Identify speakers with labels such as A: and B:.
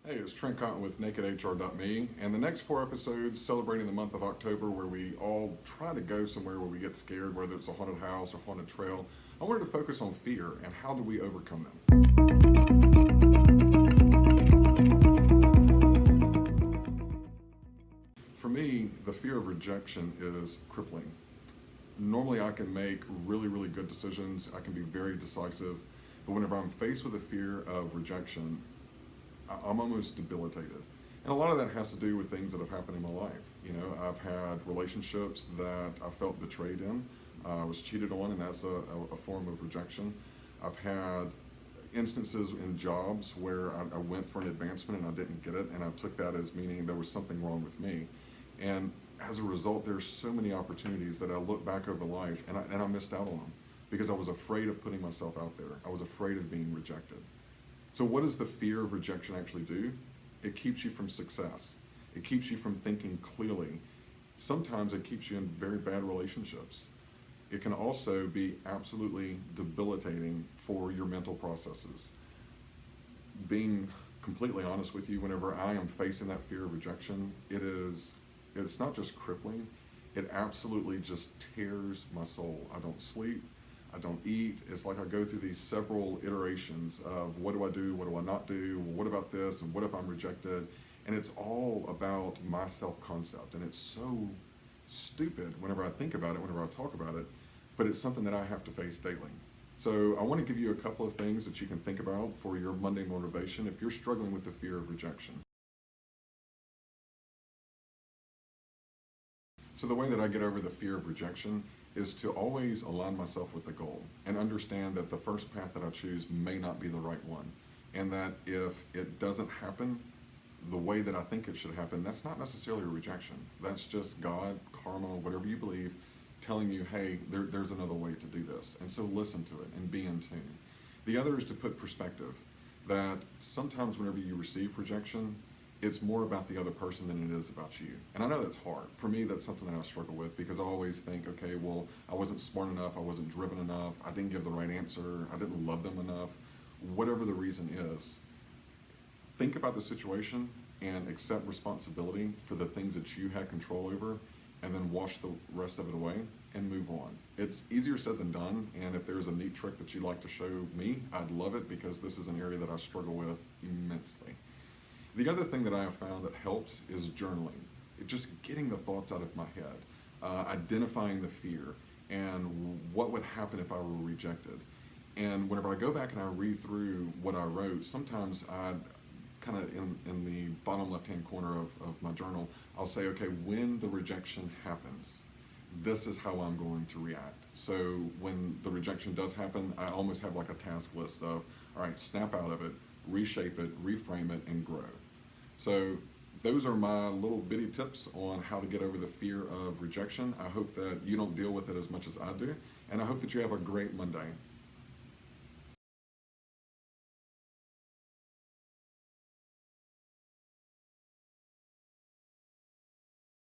A: Hey, it's Trent Cotton with NakedHR.me, and the next 4 episodes celebrating the month of October, where we all try to go somewhere where we get scared, whether it's a haunted house or haunted trail. I wanted to focus on fear and how do we overcome them. For me, the fear of rejection is crippling. Normally, I can make really, really good decisions, I can be very decisive, but whenever I'm faced with the fear of rejection, I'm almost debilitated. And a lot of that has to do with things that have happened in my life. You know, I've had relationships that I felt betrayed in. I was cheated on, and that's a form of rejection. I've had instances in jobs where I went for an advancement and I didn't get it, and I took that as meaning there was something wrong with me. And as a result, there's so many opportunities that I look back over life and I missed out on them because I was afraid of putting myself out there. I was afraid of being rejected. So what does the fear of rejection actually do? It keeps you from success. It keeps you from thinking clearly. Sometimes it keeps you in very bad relationships. It can also be absolutely debilitating for your mental processes. Being completely honest with you, whenever I am facing that fear of rejection, it's not just crippling, it absolutely just tears my soul. I don't sleep, I don't eat. It's like I go through these several iterations of what do I do, what do I not do, what about this, and what if I'm rejected? And it's all about my self-concept, and it's so stupid whenever I think about it, whenever I talk about it, but it's something that I have to face daily. So I want to give you a couple of things that you can think about for your Monday motivation if you're struggling with the fear of rejection. So the way that I get over the fear of rejection is to always align myself with the goal and understand that the first path that I choose may not be the right one. And that if it doesn't happen the way that I think it should happen, that's not necessarily a rejection. That's just God, karma, whatever you believe, telling you, hey, there's another way to do this. And so listen to it and be in tune. The other is to put perspective that sometimes whenever you receive rejection, it's more about the other person than it is about you. And I know that's hard. For me, that's something that I struggle with because I always think, okay, well, I wasn't smart enough, I wasn't driven enough, I didn't give the right answer, I didn't love them enough. Whatever the reason is, think about the situation and accept responsibility for the things that you had control over, and then wash the rest of it away and move on. It's easier said than done, and if there's a neat trick that you'd like to show me, I'd love it because this is an area that I struggle with immensely. The other thing that I have found that helps is journaling. Just getting the thoughts out of my head, identifying the fear, and what would happen if I were rejected. And whenever I go back and I read through what I wrote, sometimes I kind of in the bottom left-hand corner of my journal, I'll say, okay, when the rejection happens, this is how I'm going to react. So when the rejection does happen, I almost have like a task list of, all right, snap out of it, reshape it, reframe it, and grow. So those are my little bitty tips on how to get over the fear of rejection. I hope that you don't deal with it as much as I do, and I hope that you have a great Monday.